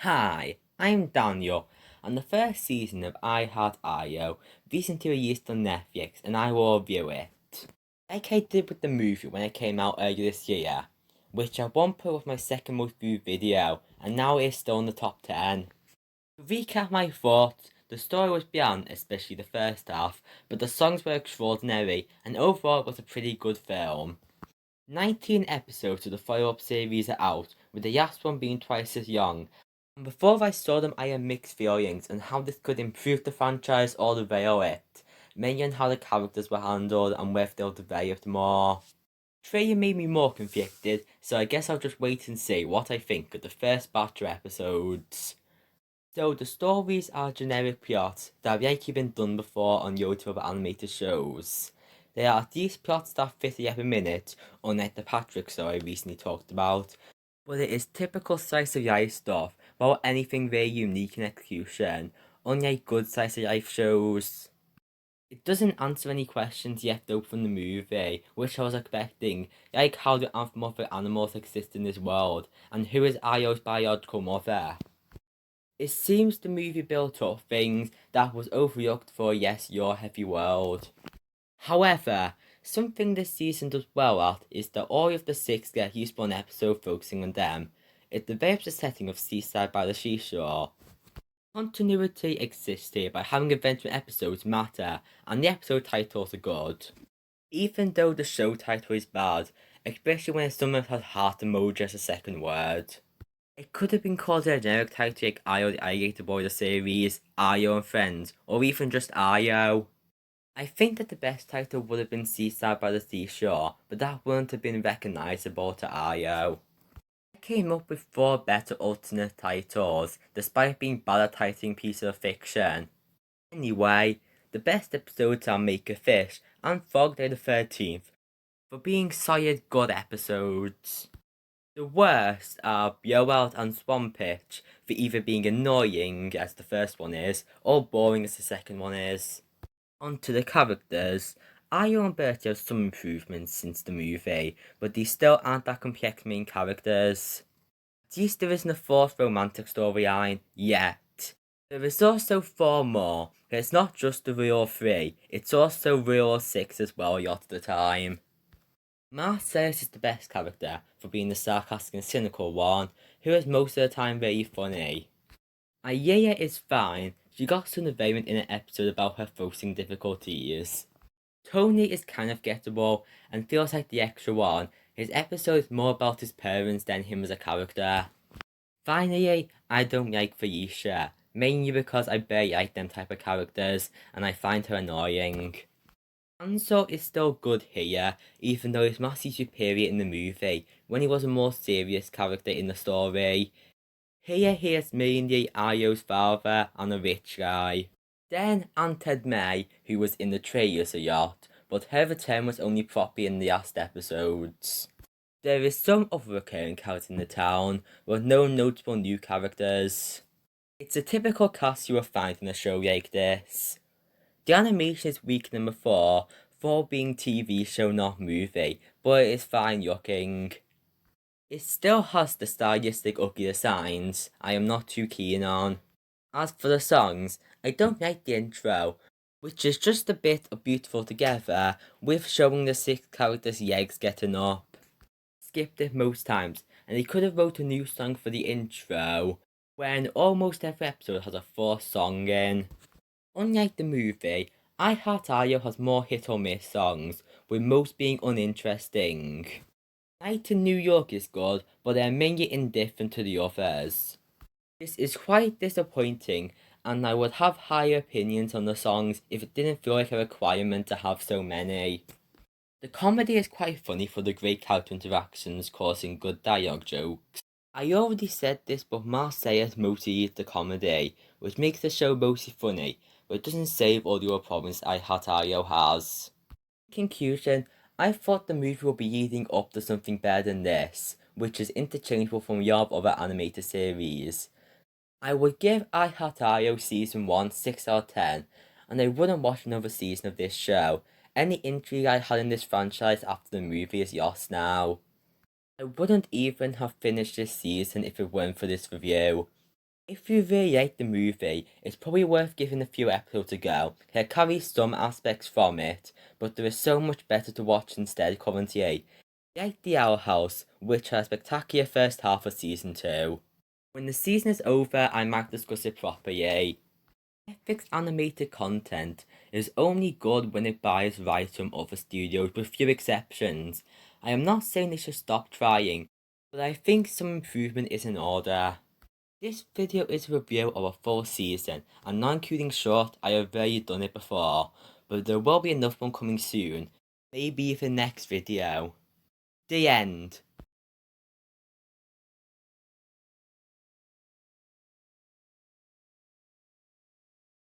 Hi, I'm Daniel, and the first season of I Arlo recently released on Netflix, and I will review it. Like I did with the movie when it came out earlier this year, which at one point was my second most viewed video, and now it is still in the top 10. To recap my thoughts, the story was bland, especially the first half, but the songs were extraordinary, and overall it was a pretty good film. 19 episodes of the follow-up series are out, with the last one being twice as long. And before I saw them, I had mixed feelings on how this could improve the franchise or derail it, mainly on how the characters were handled and whether they'll develop more. The trailer made me more conflicted, so I guess I'll just wait and see what I think of the first batch of episodes. So the stories are generic plots that have likely been done before on YouTube animated shows. There are these plots that fit the every minute, unlike the Patrick story I recently talked about, but it is typical slice of life stuff without anything very unique in execution, unlike good slice of life shows. It doesn't answer any questions yet though from the movie, which I was expecting, like how do anthropomorphic animals exist in this world, and who is Io's biological mother. It seems the movie built up things that was overlooked for Yes, Your Heavy World. However, something this season does well at is that all of the six get used for an episode focusing on them. It develops a setting of seaside by the seashore. Continuity exists here by having events and episodes matter, and the episode titles are good. Even though the show title is bad, especially when someone has heart emoji as a second word. It could have been called a generic title like Arlo the Alligator Boy the series, Arlo and Friends, or even just Arlo. I think that the best title would have been Seaside by the Seashore, but that wouldn't have been recognisable to Arlo. I came up with 4 better alternate titles, despite being bad at titling pieces of fiction. Anyway, the best episodes are Make a Fish and Frog Day the 13th, for being solid good episodes. The worst are Blowout and Swampitch for either being annoying, as the first one is, or boring, as the second one is. On to the characters. Arlo and Bertie have some improvements since the movie, but these still aren't that complex main characters. At least there isn't a fourth romantic storyline, yet. There is also 4 more, and it's not just the real 3, it's also real 6 as well a lot of the time. Marcellus is the best character for being the sarcastic and cynical one, who is most of the time very funny. Ayaya is fine, she got some development in an episode about her facing difficulties. Tony is kind of gettable and feels like the extra one. His episode is more about his parents than him as a character. Finally, I don't like Felicia, mainly because I barely like them type of characters and I find her annoying. Hanzo is still good here, even though he's massively superior in the movie, when he was a more serious character in the story. Here he is mainly Aryo's father and a rich guy. Then Aunt Ted May, who was in the trailers a lot, but her return was only properly in the last episodes. There is some other recurring characters in the town, but no notable new characters. It's a typical cast you will find in a show like this. The animation is weaker than before, for being TV show not movie, but it is fine looking. It still has the stylistic ugly designs I am not too keen on. As for the songs, I don't like the intro, which is just a bit of beautiful together with showing the 6 characters' legs getting up. Skipped it most times, and they could have wrote a new song for the intro, when almost every episode has a 4th song in. Unlike the movie, I Heart Arlo has more hit or miss songs, with most being uninteresting. Night in New York is good, but they're mainly indifferent to the others. This is quite disappointing, and I would have higher opinions on the songs if it didn't feel like a requirement to have so many. The comedy is quite funny for the great character interactions causing good dialogue jokes. I already said this, but Marseille mostly leads the comedy, which makes the show mostly funny, but it doesn't save all the other problems I Arlo has. In conclusion, I thought the movie would be leading up to something better than this, which is interchangeable from your other animated series. I would give I Arlo Season 1 6 out of 10, and I wouldn't watch another season of this show. Any intrigue I had in this franchise after the movie is lost now. I wouldn't even have finished this season if it weren't for this review. If you really like the movie, it's probably worth giving a few episodes a go. It carries some aspects from it, but there is so much better to watch instead currently. Like The Owl House, which had a spectacular first half of season 2. When the season is over, I might discuss it properly. Netflix animated content is only good when it buys rights from other studios, with few exceptions. I am not saying they should stop trying, but I think some improvement is in order. This video is a review of a full season, and not including short, I have already done it before, but there will be another one coming soon, maybe even next video. The end.